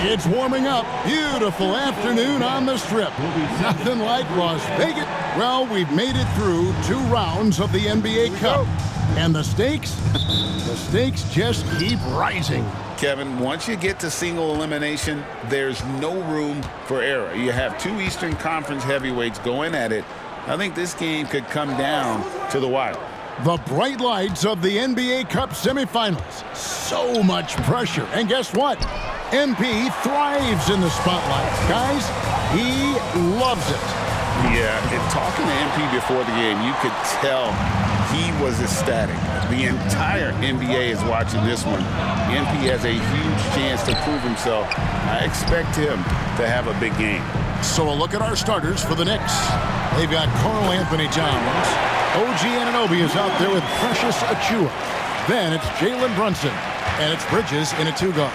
It's warming up. Beautiful afternoon on the Strip. Nothing like Las Vegas. Well, we've made it through 2 rounds of the NBA Cup. And the stakes? The stakes just keep rising. Kevin, once you get to single elimination, there's no room for error. You have 2 Eastern Conference heavyweights going at it. I think this game could come down to the wire. The bright lights of the NBA Cup semifinals. So much pressure. And guess what? MP thrives in the spotlight. Guys, he loves it. Yeah, and talking to MP before the game, you could tell he was ecstatic. The entire NBA is watching this one. MP has a huge chance to prove himself. I expect him to have a big game. So a look at our starters for the Knicks. They've got Karl Anthony Towns. OG Anunoby is out there with Precious Achiuwa. Then it's Jalen Brunson. And it's Bridges in a 2-guard.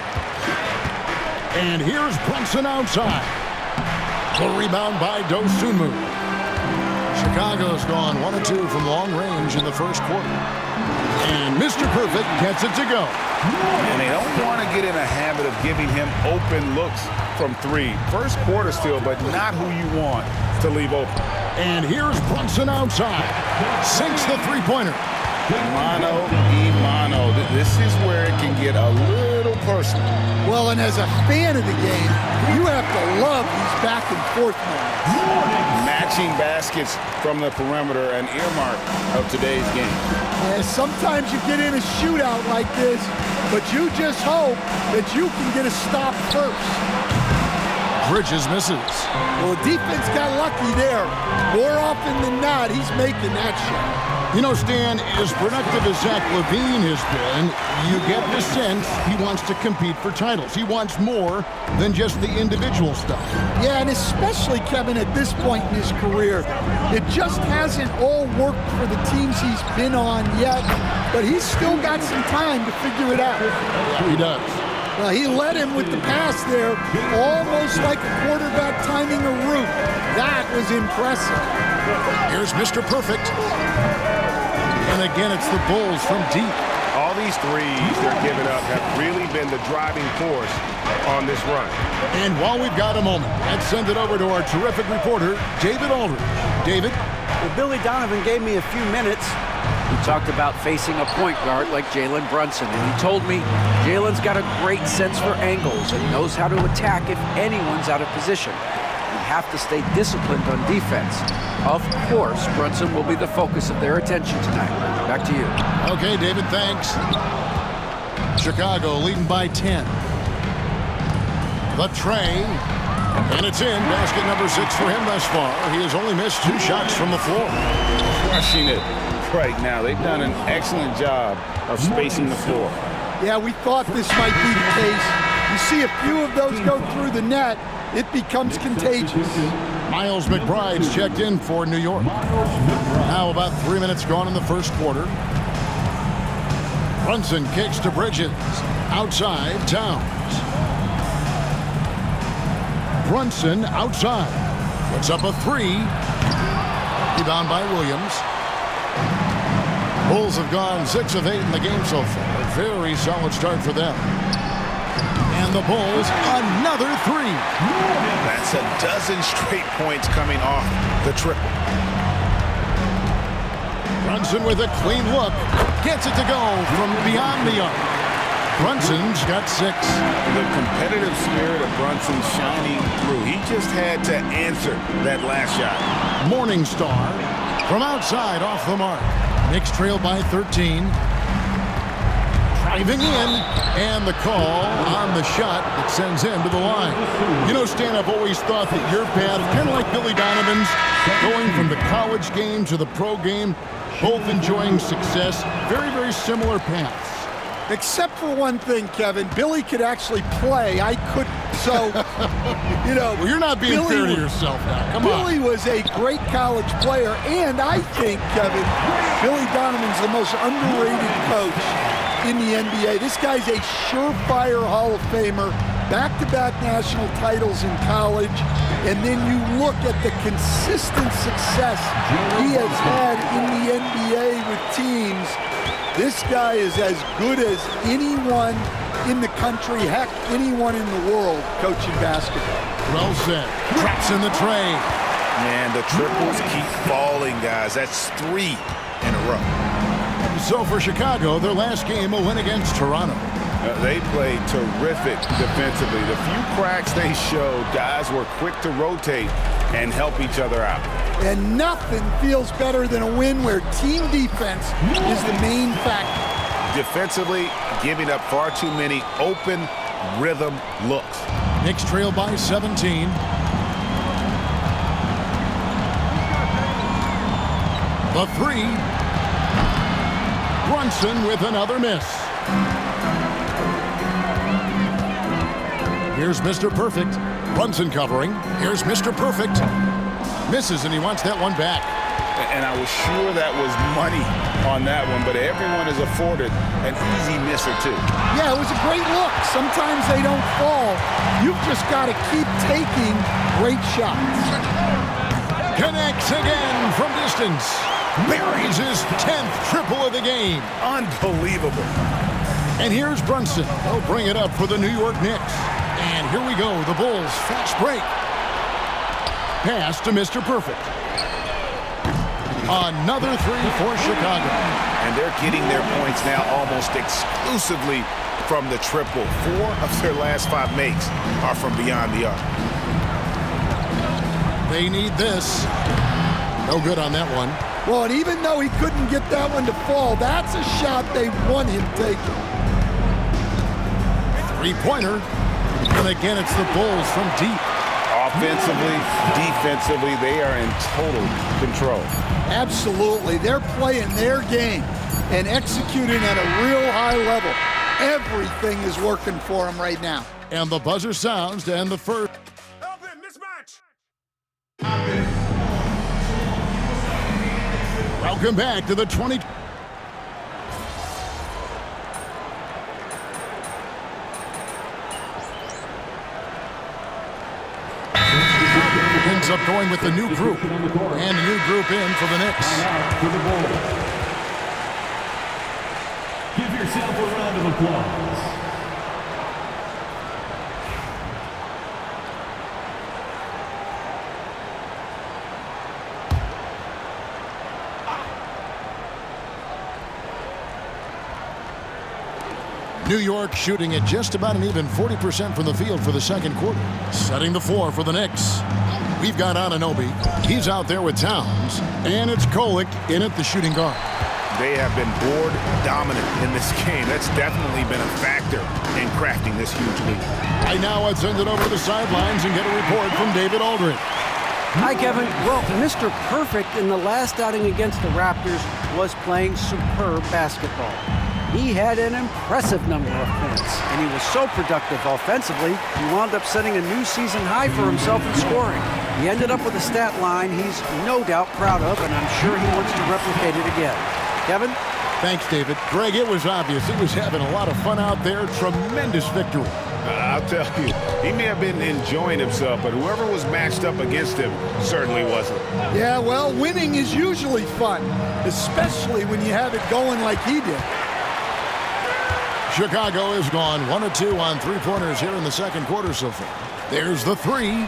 And here's Brunson outside. The rebound by Dosunmu. Chicago's gone 1 of 2 from long range in the first quarter. And Mr. Perfect gets it to go. And they don't want to get in a habit of giving him open looks from 3. First quarter still, but not who you want to leave open. And here's Brunson outside. Sinks the three-pointer. Mano y mano. This is where it can get a little personal. Well, and as a fan of the game, you have to love these back and forth moments. Matching baskets from the perimeter, an earmark of today's game. Yeah, sometimes you get in a shootout like this, but you just hope that you can get a stop first. Bridges misses. Well, the defense got lucky there. More often than not, he's making that shot. You know, Stan, as productive as Zach LaVine has been, you get the sense he wants to compete for titles. He wants more than just the individual stuff. Yeah, and especially, Kevin, at this point in his career, it just hasn't all worked for the teams he's been on yet, but he's still got some time to figure it out. Yeah, he does. Well, he led him with the pass there, almost like a quarterback timing a route. That was impressive. Here's Mr. Perfect. And again, it's the Bulls from deep. All these threes they're giving up have really been the driving force on this run. And while we've got a moment, let's send it over to our terrific reporter, David Aldridge. David? Well, Billy Donovan gave me a few minutes. He talked about facing a point guard like Jalen Brunson, and he told me Jalen's got a great sense for angles and knows how to attack if anyone's out of position. You have to stay disciplined on defense. Of course, Brunson will be the focus of their attention tonight. Back to you. Okay, David, thanks. Chicago leading by 10. The tray, and it's in. Basket number 6 for him thus far. He has only missed 2 shots from the floor. Crushing it right now. They've done an excellent job of spacing the floor. Yeah, we thought this might be the case. You see a few of those go through the net, it becomes contagious. Miles McBride's checked in for New York. Now about 3 minutes gone in the first quarter. Brunson kicks to Bridges. Outside, Towns. Brunson outside. Puts up a 3. Rebound by Williams. Bulls have gone 6 of 8 in the game so far. A very solid start for them. And the Bulls, another 3. That's a dozen straight points coming off the triple. Brunson with a clean look. Gets it to go from beyond the arc. Brunson's got 6. The competitive spirit of Brunson shining through. He just had to answer that last shot. Morningstar from outside off the mark. Knicks trail by 13. Driving in, and the call on the shot that sends him to the line. You know, Stan, I've always thought that your path, kind of like Billy Donovan's, going from the college game to the pro game, both enjoying success, very, very similar paths. Except for one thing, Kevin. Billy could actually play. I couldn't. So, you know. Well, you're not being fair to yourself now. Come on. Billy was a great college player. And I think, Kevin, Billy Donovan's the most underrated coach in the NBA. This guy's a surefire Hall of Famer. back-to-back national titles in college, and then you look at the consistent success he has had in the NBA with teams. This guy is as good as anyone in the country, heck, anyone in the world coaching basketball. Well said. Traps in the tray. Man, the triples keep falling, guys. That's 3 in a row. So for Chicago, their last game, a win against Toronto. They played terrific defensively. The few cracks they showed, guys were quick to rotate and help each other out. And nothing feels better than a win where team defense is the main factor. Defensively, giving up far too many open rhythm looks. Knicks trail by 17. The three. Brunson with another miss. Here's Mr. Perfect. Brunson covering. Here's Mr. Perfect. Misses, and he wants that one back. And I was sure that was money on that one, but everyone is afforded an easy miss or two. Yeah, it was a great look. Sometimes they don't fall. You've just got to keep taking great shots. Connects again from distance. Buries his 10th triple of the game. Unbelievable. And here's Brunson. They'll bring it up for the New York Knicks. And here we go. The Bulls fast break. Pass to Mr. Perfect. Another three for Chicago. And they're getting their points now almost exclusively from the triple. 4 of their last 5 makes are from beyond the arc. They need this. No good on that one. Well, and even though he couldn't get that one to fall, that's a shot they want him taking. Three-pointer. And again, it's the Bulls from deep. Offensively, defensively, they are in total control. Absolutely. They're playing their game and executing at a real high level. Everything is working for them right now. And the buzzer sounds to end the first. Open, mismatch. Welcome back to the 20. Ends up going with the new group. And a new group in for the Knicks. Give yourself a round of applause. New York shooting at just about an even 40% from the field for the second quarter. Setting the floor for the Knicks. We've got Anunoby. He's out there with Towns. And it's Kolek in at the shooting guard. They have been board dominant in this game. That's definitely been a factor in crafting this huge lead. Right now, let's send it over to the sidelines and get a report from David Aldridge. Hi, Kevin. Well, Mr. Perfect in the last outing against the Raptors was playing superb basketball. He had an impressive number of points, and he was so productive offensively, he wound up setting a new season high for himself in scoring. He ended up with a stat line he's no doubt proud of, and I'm sure he wants to replicate it again. Kevin? Thanks, David. Greg, it was obvious. He was having a lot of fun out there. Tremendous victory. I'll tell you, he may have been enjoying himself, but whoever was matched up against him certainly wasn't. Yeah, well, winning is usually fun, especially when you have it going like he did. Chicago has gone 1 of 2 on three-pointers here in the second quarter so far. There's the three.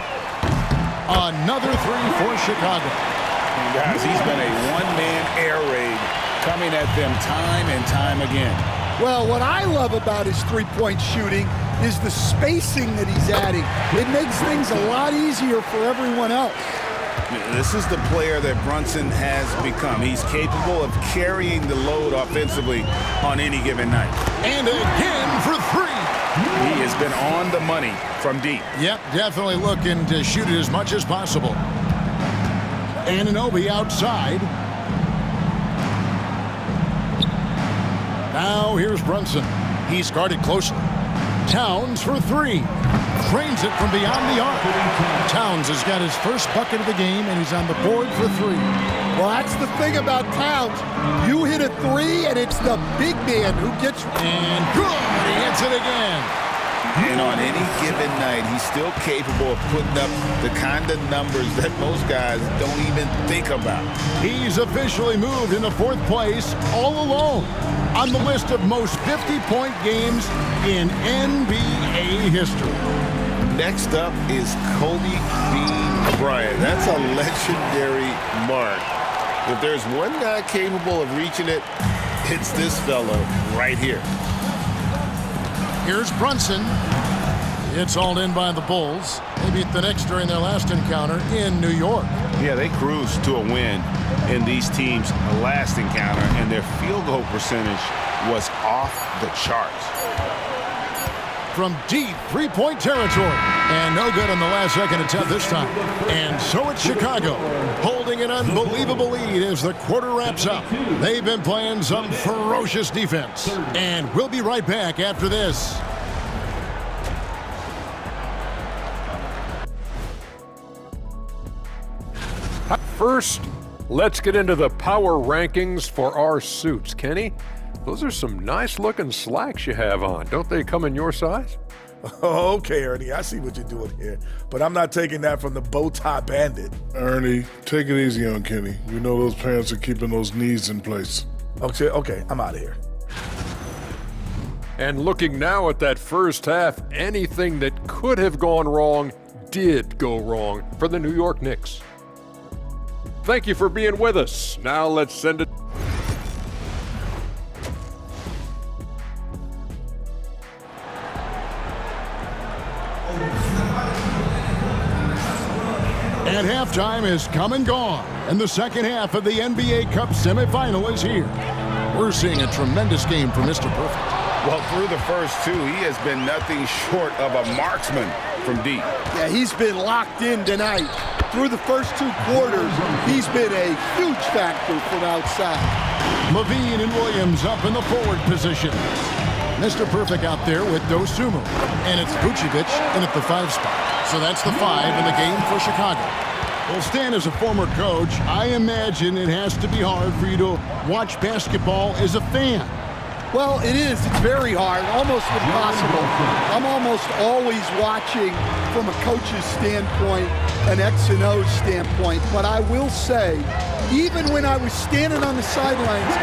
Another three for Chicago. And guys, he's been a one-man air raid coming at them time and time again. Well, what I love about his three-point shooting is the spacing that he's adding. It makes things a lot easier for everyone else. This is the player that Brunson has become. He's capable of carrying the load offensively on any given night. And again for three. He has been on the money from deep. Yep, definitely looking to shoot it as much as possible. Anunoby outside. Now here's Brunson. He's guarded closely. Towns for three. Drains it from beyond the arc. Towns has got his first bucket of the game, and he's on the board for three. Well, that's the thing about Towns. You hit a three, and it's the big man who gets... And good! He hits it again. And on any given night, he's still capable of putting up the kind of numbers that most guys don't even think about. He's officially moved into 4th place all alone on the list of most 50-point games in NBA history. Next up is Kobe Bean Bryant. That's a legendary mark. If there's one guy capable of reaching it, it's this fellow right here. Here's Brunson. It's hauled in by the Bulls. They beat the Knicks during their last encounter in New York. Yeah, they cruised to a win in these teams' last encounter, and their field goal percentage was off the charts. From deep three-point territory. And no good on the last second attempt this time. And so it's Chicago, holding an unbelievable lead as the quarter wraps up. They've been playing some ferocious defense. And we'll be right back after this. First, let's get into the power rankings for our suits. Kenny, those are some nice-looking slacks you have on. Don't they come in your size? Okay, Ernie, I see what you're doing here. But I'm not taking that from the bow tie bandit. Ernie, take it easy on Kenny. We know those pants are keeping those knees in place. Okay, I'm out of here. And looking now at that first half, anything that could have gone wrong did go wrong for the New York Knicks. Thank you for being with us. Now let's send it. And halftime is come and gone, and the second half of the NBA Cup semifinal is here. We're seeing a tremendous game for Mr. Perfect. Well, through the first two, he has been nothing short of a marksman from deep. Yeah, he's been locked in tonight. Through the first 2 quarters, he's been a huge factor from outside. Levine and Williams up in the forward position. Mr. Perfect out there with Dosunmu. And it's Vucevic in at the 5 spot. So that's the 5 in the game for Chicago. Well, Stan, as a former coach, I imagine it has to be hard for you to watch basketball as a fan. Well, it is. It's very hard, almost impossible. I'm almost always watching from a coach's standpoint, an X and O standpoint. But I will say, even when I was standing on the sidelines,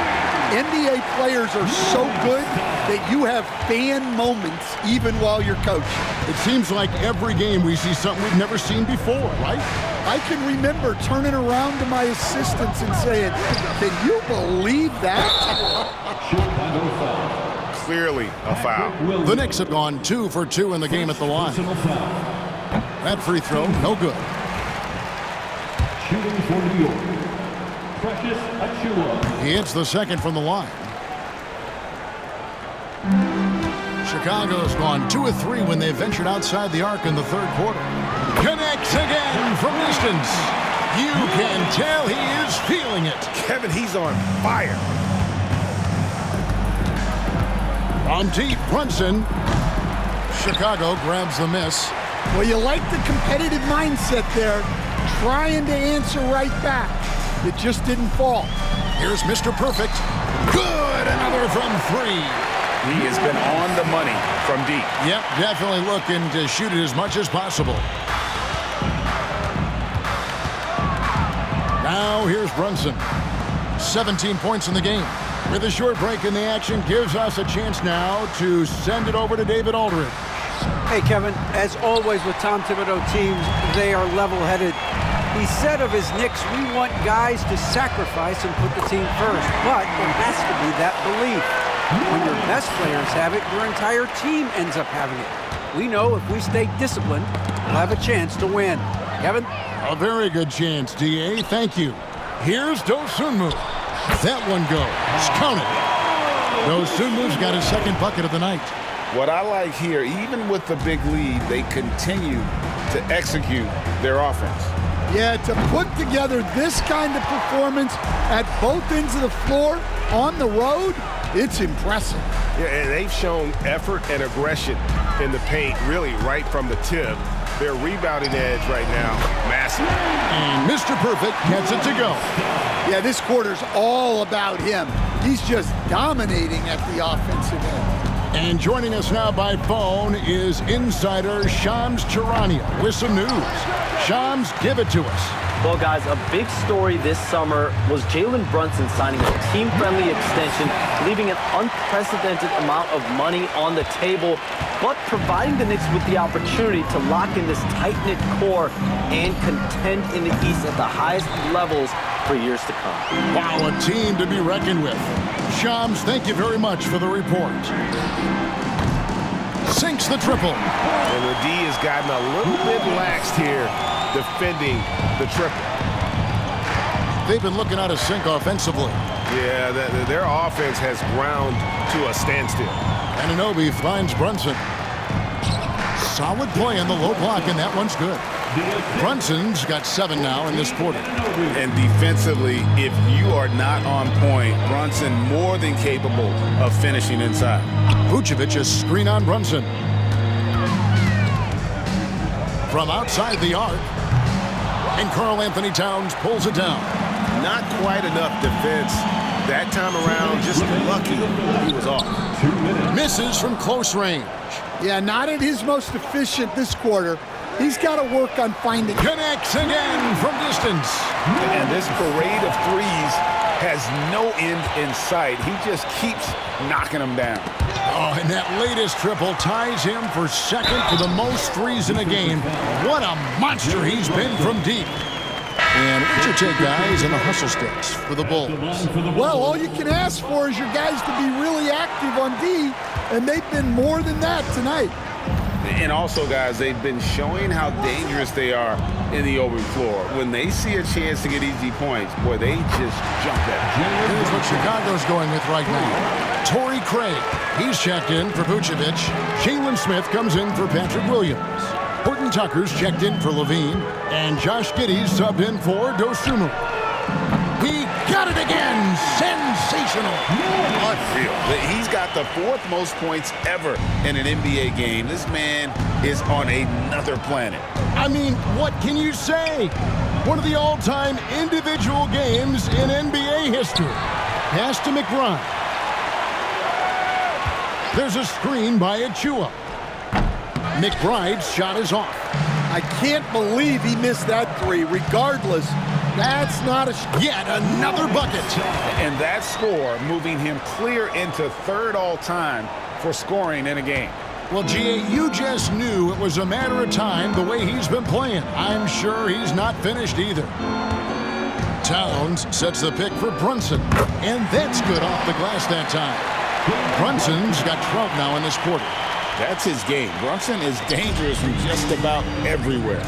NBA players are so good that you have fan moments even while you're coaching. It seems like every game we see something we've never seen before, right? I can remember turning around to my assistants and saying, can you believe that? Clearly a foul. The Knicks have gone 2 for 2 in the game at the line. That free throw, no good. Shooting for New York, Precious Achiuwa. He hits the second from the line. Chicago's gone 2 of 3 when they ventured outside the arc in the 3rd quarter. Connects again from distance. You can tell he is feeling it. Kevin, he's on fire. On deep, Brunson. Chicago grabs the miss. Well, you like the competitive mindset there, trying to answer right back. It just didn't fall. Here's Mr. Perfect. Good, another from 3. He has been on the money from deep. Yep, definitely looking to shoot it as much as possible. Now here's Brunson. 17 points in the game. With a short break in the action, gives us a chance now to send it over to David Aldridge. Hey, Kevin, as always with Tom Thibodeau teams, they are level-headed. He said of his Knicks, we want guys to sacrifice and put the team first, but there has to be that belief. When your best players have it, your entire team ends up having it. We know if we stay disciplined, we'll have a chance to win. Kevin? A very good chance, D.A. Thank you. Here's Dosunmu. That one goes. Count it. Dosunmu's got his 2nd bucket of the night. What I like here, even with the big lead, they continue to execute their offense. Yeah, to put together this kind of performance at both ends of the floor on the road, it's impressive. Yeah, and they've shown effort and aggression in the paint, really right from the tip. Their rebounding edge right now, massive. And Mr. Perfect gets it to go. Yeah, this quarter's all about him. He's just dominating at the offensive end. And joining us now by phone is insider Shams Charania with some news. Shams, give it to us. Well, guys, a big story this summer was Jalen Brunson signing a team-friendly extension, leaving an unprecedented amount of money on the table, but providing the Knicks with the opportunity to lock in this tight-knit core and contend in the East at the highest levels for years to come. Wow, a team to be reckoned with. Shams, thank you very much for the report. Sinks the triple. And the D has gotten a little bit laxed here defending the triple. They've been looking out of sync offensively. Yeah, their offense has ground to a standstill. Anunoby finds Brunson. Solid play in the low block, and that one's good. Brunson's got 7 now in this quarter. And defensively, if you are not on point, Brunson more than capable of finishing inside. Vucevic a screen on Brunson. From outside the arc. And Karl-Anthony Towns pulls it down. Not quite enough defense. That time around, just lucky he was off. Misses from close range. Yeah, not at his most efficient this quarter. He's got to work on finding. Connects again from distance. And this parade of threes has no end in sight. He just keeps knocking them down. Oh, and that latest triple ties him for second for the most threes in a game. What a monster he's been from deep. And what's your take, guys, on the hustle sticks for the Bulls? Well, all you can ask for is your guys to be really active on D, and they've been more than that tonight. And also, guys, they've been showing how dangerous they are in the open floor. When they see a chance to get easy points, boy, they just jump at it. Here's what Chicago's going with right now. Torrey Craig, he's checked in for Vucevic. Jalen Smith comes in for Patrick Williams. Horton Tucker's checked in for Levine. And Josh Giddey's subbed in for Dosunmu. He got it again! Sensational! Unreal. He's got the 4th most points ever in an NBA game. This man is on another planet. I mean, what can you say? One of the all-time individual games in NBA history. Pass to McBride. There's a screen by Achua. McBride's shot is off. I can't believe he missed that three. Regardless, that's not a... Yet another bucket. And that score moving him clear into 3rd all-time for scoring in a game. Well, G.A., you just knew it was a matter of time the way he's been playing. I'm sure he's not finished either. Towns sets the pick for Brunson. And that's good off the glass that time. Brunson's got 12 now in this quarter. That's his game. Brunson is dangerous from just about everywhere.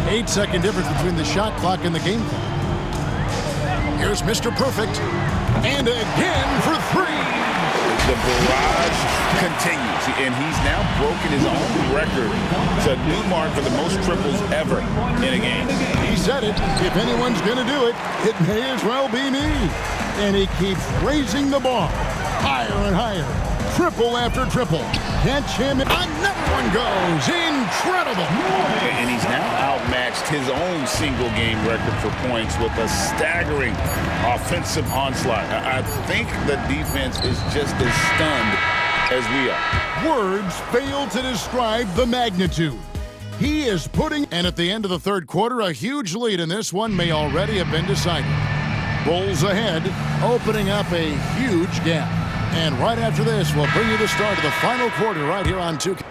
8-second difference between the shot clock and the game clock. Here's Mr. Perfect. And again for 3. The barrage continues, and he's now broken his own record. It's a new mark for the most triples ever in a game. He said it. If anyone's going to do it, it may as well be me. And he keeps raising the bar. Higher and higher. Triple after triple. Catch him. Another one goes. Incredible. And he's now outmatched his own single-game record for points with a staggering offensive onslaught. I think the defense is just as stunned as we are. Words fail to describe the magnitude. He is putting, and at the end of the 3rd quarter, a huge lead in this one may already have been decided. Bulls ahead, opening up a huge gap. And right after this, we'll bring you the start of the final quarter right here on 2K.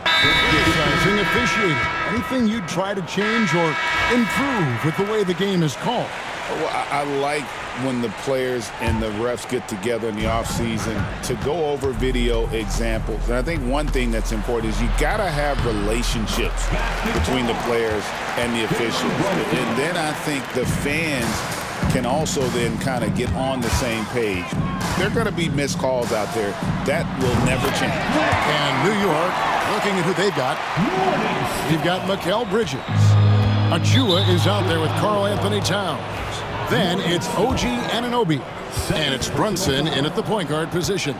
Criticizing officiating. Anything you'd try to change or improve with the way the game is called? Well, I like when the players and the refs get together in the offseason to go over video examples. And I think one thing that's important is you got to have relationships between the players and the officials. And then I think the fans can also then kind of get on the same page. There are going to be missed calls out there. That will never change. And New York, looking at who they've got. You've got Mikal Bridges. Achua is out there with Karl-Anthony Towns. Then it's OG Anunoby. And it's Brunson in at the point guard position.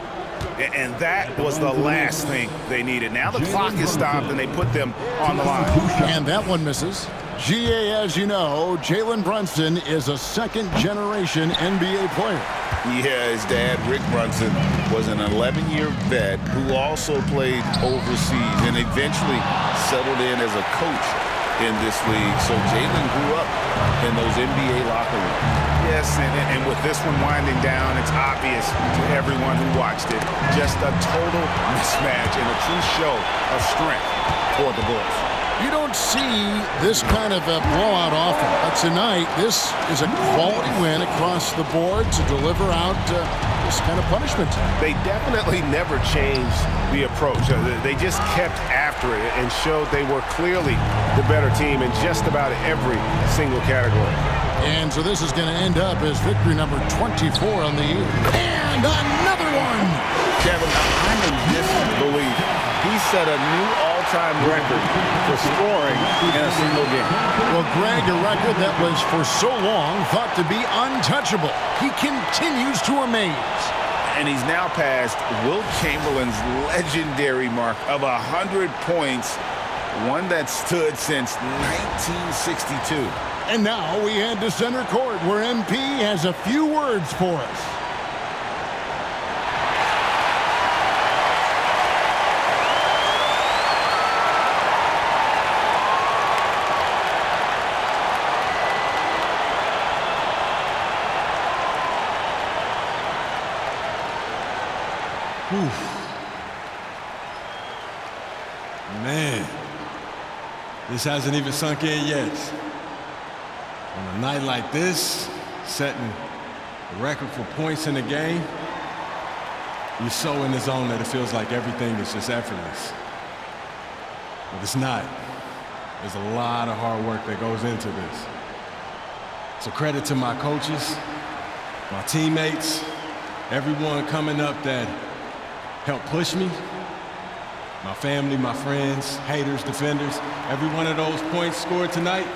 And that was the last thing they needed. Now the clock is stopped and they put them on the line. And that one misses. GA, as you know, Jalen Brunson is a second-generation NBA player. Yeah, his dad, Rick Brunson, was an 11-year vet who also played overseas and eventually settled in as a coach in this league. So Jalen grew up in those NBA locker rooms. Yes, and with this one winding down, it's obvious to everyone who watched it. Just a total mismatch and a true show of strength for the Bulls. You don't see this kind of a blowout often. But tonight, this is a quality win across the board to deliver out this kind of punishment. They definitely never changed the approach. They just kept after it and showed they were clearly the better team in just about every single category. And so this is going to end up as victory number 24 on the year. And another one! Kevin, I'm in disbelief. He set a new all-time record for scoring in a single game. Well, Greg, a record that was for so long thought to be untouchable. He continues to amaze. And he's now passed Wilt Chamberlain's legendary mark of 100 points, one that stood since 1962. And now we head to center court, where MP has a few words for us. Man, this hasn't even sunk in yet. On a night like this, setting a record for points in the game, you're so in the zone that it feels like everything is just effortless. But it's not. There's a lot of hard work that goes into this. So credit to my coaches, my teammates, everyone coming up that helped push me, my family, my friends, haters, defenders. Every one of those points scored tonight,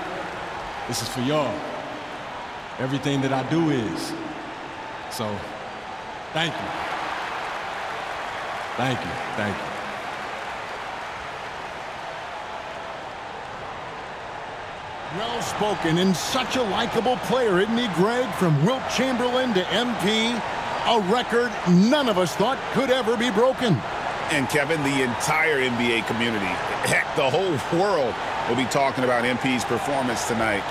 this is for y'all. Everything that I do is. So, thank you. Thank you, thank you. Well-spoken and such a likable player, isn't he, Greg? From Wilt Chamberlain to MP, a record none of us thought could ever be broken. And Kevin, the entire NBA community, heck, the whole world will be talking about MP's performance tonight.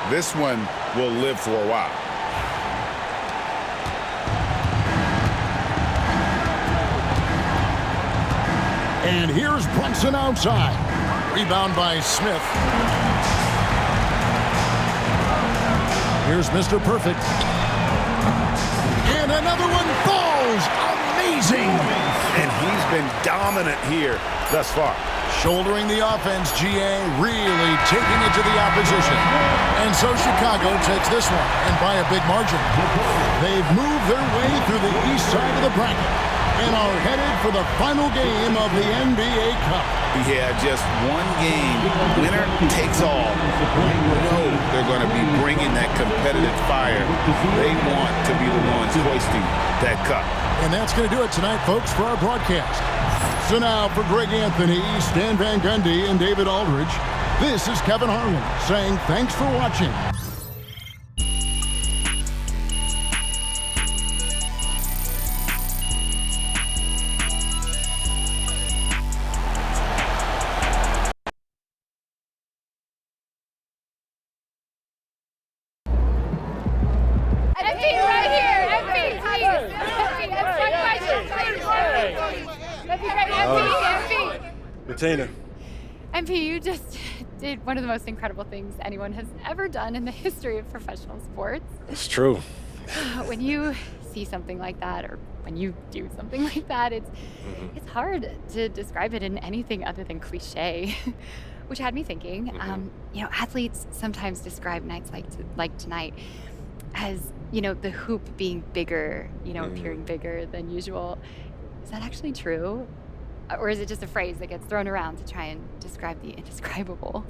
This one will live for a while. And here's Brunson outside. Rebound by Smith. Here's Mr. Perfect. And another one falls. Amazing. And he's been dominant here thus far. Shouldering the offense, GA really taking it to the opposition. And so Chicago takes this one, and by a big margin. They've moved their way through the east side of the bracket and are headed for the final game of the NBA Cup. Yeah, just one game. Winner takes all. You know they're going to be bringing that competitive fire. They want to be the ones hoisting that cup. And that's going to do it tonight, folks, for our broadcast. So now for Greg Anthony, Stan Van Gundy, and David Aldridge, this is Kevin Harlan saying thanks for watching. Bettina. MP, you just did one of the most incredible things anyone has ever done in the history of professional sports. It's true. When you see something like that, or when you do something like that, it's hard to describe it in anything other than cliche, which had me thinking. You know, athletes sometimes describe nights like tonight as, you know, the hoop being bigger, you know, appearing bigger than usual. Is that actually true? Or is it just a phrase that gets thrown around to try and describe the indescribable?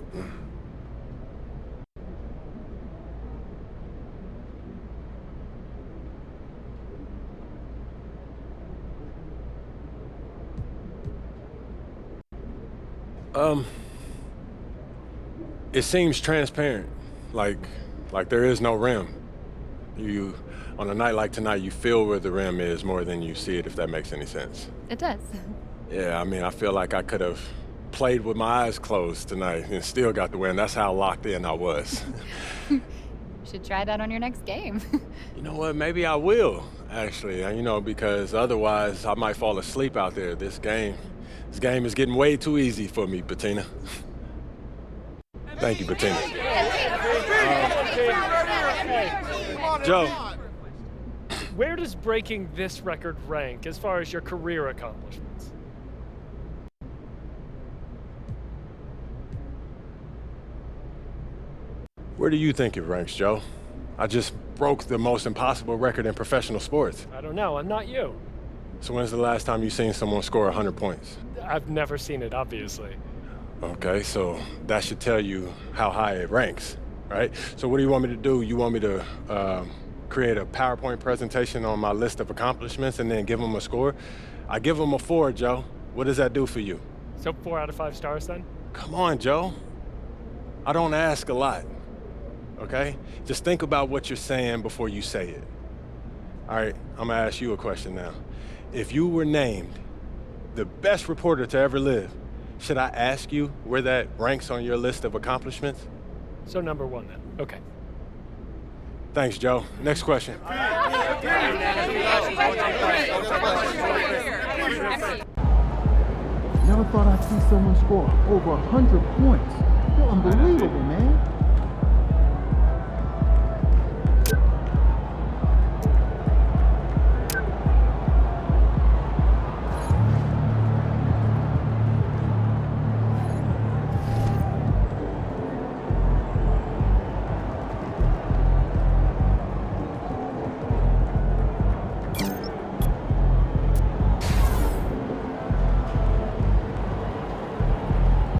It seems transparent, like there is no rim. On a night like tonight, you feel where the rim is more than you see it, if that makes any sense. It does. Yeah, I mean, I feel like I could have played with my eyes closed tonight and still got the win. That's how locked in I was. You should try that on your next game. You know what? Maybe I will, actually. Because otherwise I might fall asleep out there. This game is getting way too easy for me, Bettina. Thank you, Bettina. Joe. Where does breaking this record rank as far as your career accomplishments? Where do you think it ranks, Joe? I just broke the most impossible record in professional sports. I don't know. I'm not you. So when's the last time you seen someone score 100 points? I've never seen it, obviously. Okay, so that should tell you how high it ranks, right? So what do you want me to do? You want me to create a PowerPoint presentation on my list of accomplishments and then give them a score? I give them a 4, Joe. What does that do for you? So 4 out of 5 stars then? Come on, Joe. I don't ask a lot, okay? Just think about what you're saying before you say it. All right, I'm gonna ask you a question now. If you were named the best reporter to ever live, should I ask you where that ranks on your list of accomplishments? So number 1 then, okay. Thanks, Joe. Next question. Never thought I'd see someone score over 100 points. You're unbelievable, man.